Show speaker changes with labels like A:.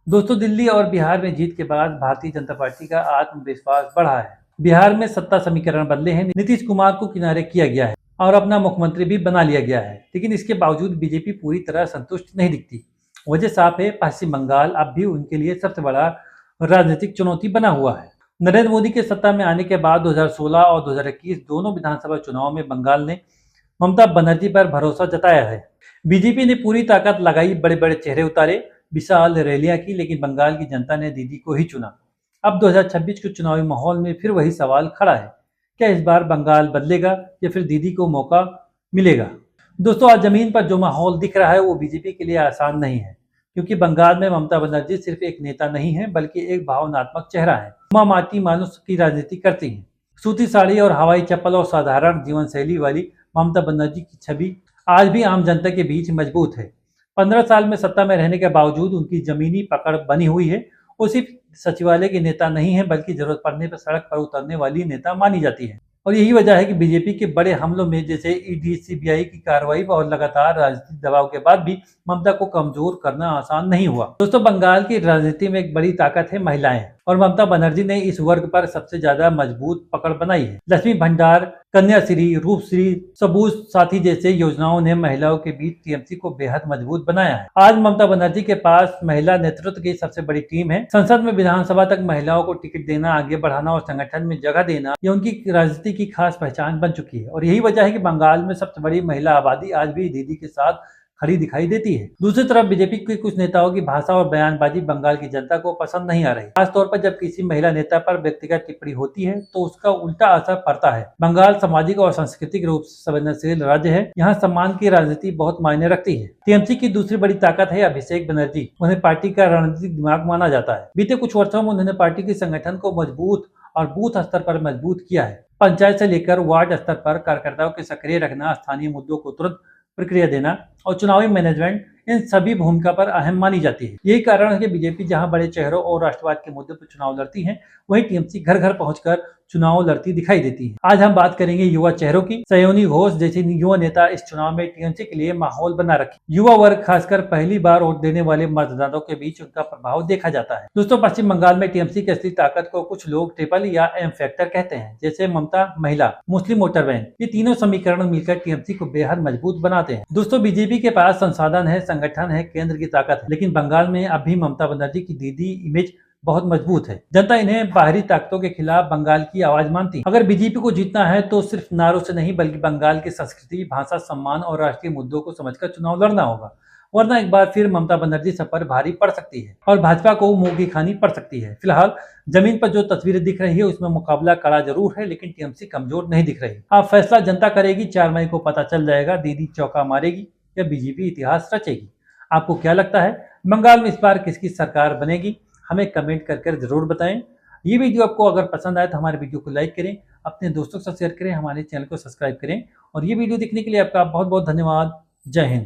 A: दोस्तों, दिल्ली और बिहार में जीत के बाद भारतीय जनता पार्टी का आत्मविश्वास बढ़ा है। बिहार में सत्ता समीकरण बदले हैं, नीतीश कुमार को किनारे किया गया है और अपना मुख्यमंत्री भी बना लिया गया है। लेकिन इसके बावजूद बीजेपी पूरी तरह संतुष्ट नहीं दिखती। वजह साफ है, पश्चिम बंगाल अब भी उनके लिए सबसे बड़ा राजनीतिक चुनौती बना हुआ है। नरेंद्र मोदी के सत्ता में आने के बाद 2016 और 2021 दोनों विधानसभा चुनाव में बंगाल ने ममता बनर्जी पर भरोसा जताया है। बीजेपी ने पूरी ताकत लगाई, बड़े बड़े चेहरे उतारे, विशाल रैलियां की, लेकिन बंगाल की जनता ने दीदी को ही चुना। अब 2026 के चुनावी माहौल में फिर वही सवाल खड़ा है, क्या इस बार बंगाल बदलेगा या फिर दीदी को मौका मिलेगा? दोस्तों, आज जमीन पर जो माहौल दिख रहा है वो बीजेपी के लिए आसान नहीं है, क्योंकि बंगाल में ममता बनर्जी सिर्फ एक नेता नहीं है बल्कि एक भावनात्मक चेहरा है। माँ माटी मानुष की राजनीति करती है। सूती साड़ी और हवाई चप्पल और साधारण जीवन शैली वाली ममता बनर्जी की छवि आज भी आम जनता के बीच मजबूत है। 15 साल में सत्ता में रहने के बावजूद उनकी जमीनी पकड़ बनी हुई है। वो सिर्फ सचिवालय की नेता नहीं है बल्कि जरूरत पड़ने पर सड़क पर उतरने वाली नेता मानी जाती है। और यही वजह है कि बीजेपी के बड़े हमलों में जैसे ईडी सीबीआई की कार्रवाई और लगातार राजनीतिक दबाव के बाद भी ममता को कमजोर करना आसान नहीं हुआ। दोस्तों, बंगाल की राजनीति में एक बड़ी ताकत है महिलाएं, और ममता बनर्जी ने इस वर्ग पर सबसे ज्यादा मजबूत पकड़ बनाई है। लक्ष्मी भंडार, कन्याश्री, रूपश्री, सबूत साथी जैसे योजनाओं ने महिलाओं के बीच टीएमसी को बेहद मजबूत बनाया है। आज ममता बनर्जी के पास महिला नेतृत्व की सबसे बड़ी टीम है। संसद में विधानसभा तक महिलाओं को टिकट देना, आगे बढ़ाना और संगठन में जगह देना, ये उनकी राजनीति की खास पहचान बन चुकी है। और यही वजह है कि बंगाल में सबसे बड़ी महिला आबादी आज भी दीदी के साथ खड़ी दिखाई देती है। दूसरी तरफ बीजेपी के कुछ नेताओं की भाषा और बयानबाजी बंगाल की जनता को पसंद नहीं आ रही। खासतौर पर जब किसी महिला नेता पर व्यक्तिगत टिप्पणी होती है तो उसका उल्टा असर पड़ता है। बंगाल सामाजिक और सांस्कृतिक रूप से संवेदनशील राज्य है। यहाँ सम्मान की राजनीति बहुत मायने रखती है। टीएमसी की दूसरी बड़ी ताकत है अभिषेक बनर्जी। उन्हें पार्टी का रणनीतिक दिमाग माना जाता है। बीते कुछ वर्षों में उन्होंने पार्टी के संगठन को मजबूत और बूथ स्तर पर मजबूत किया है। पंचायत से लेकर वार्ड स्तर पर कार्यकर्ताओं के सक्रिय रखना, स्थानीय मुद्दों को तुरंत प्रक्रिया देना और चुनावी मैनेजमेंट, इन सभी भूमिका पर अहम मानी जाती है। यही कारण है कि बीजेपी जहां बड़े चेहरों और राष्ट्रवाद के मुद्दे पर चुनाव लड़ती है, वहीं टीएमसी घर घर पहुंचकर चुनाव लड़ती दिखाई देती है। आज हम बात करेंगे युवा चेहरों की। सयोनी घोष जैसे युवा नेता इस चुनाव में टीएमसी के लिए माहौल बना रखे। युवा वर्ग, खासकर पहली बार वोट देने वाले मतदाताओं के बीच उनका प्रभाव देखा जाता है। दोस्तों, पश्चिम बंगाल में टीएमसी की असली ताकत को कुछ लोग ट्रिपल या एम फैक्टर कहते हैं, जैसे ममता, महिला, मुस्लिम वोटर बैंक। ये तीनों समीकरण मिलकर टीएमसी को बेहद मजबूत बनाते हैं। दोस्तों, बीजेपी के पास संसाधन है, संगठन है, केंद्र की ताकत है, लेकिन बंगाल में अभी ममता बनर्जी की दीदी इमेज बहुत मजबूत है। जनता इन्हें बाहरी ताकतों के खिलाफ बंगाल की आवाज मानती है। अगर बीजेपी को जीतना है तो सिर्फ नारों से नहीं बल्कि बंगाल की संस्कृति, भाषा, सम्मान और राष्ट्रीय मुद्दों को समझकर चुनाव लड़ना होगा, वरना एक बार फिर ममता बनर्जी सब पर भारी पड़ सकती है और भाजपा को मुंह की खानी पड़ सकती है। फिलहाल जमीन पर जो तस्वीरें दिख रही है उसमें मुकाबला कड़ा जरूर है, लेकिन टीएमसी कमजोर नहीं दिख रही। अब फैसला जनता करेगी। 4 मई को पता चल जाएगा, दीदी चौका मारेगी या बीजेपी इतिहास रचेगी। आपको क्या लगता है, बंगाल में इस बार किसकी सरकार बनेगी? हमें कमेंट कर जरूर बताएं। ये वीडियो आपको अगर पसंद आए तो हमारे वीडियो को लाइक करें, अपने दोस्तों के साथ शेयर करें, हमारे चैनल को सब्सक्राइब करें। और ये वीडियो देखने के लिए आपका बहुत बहुत धन्यवाद। जय हिंद।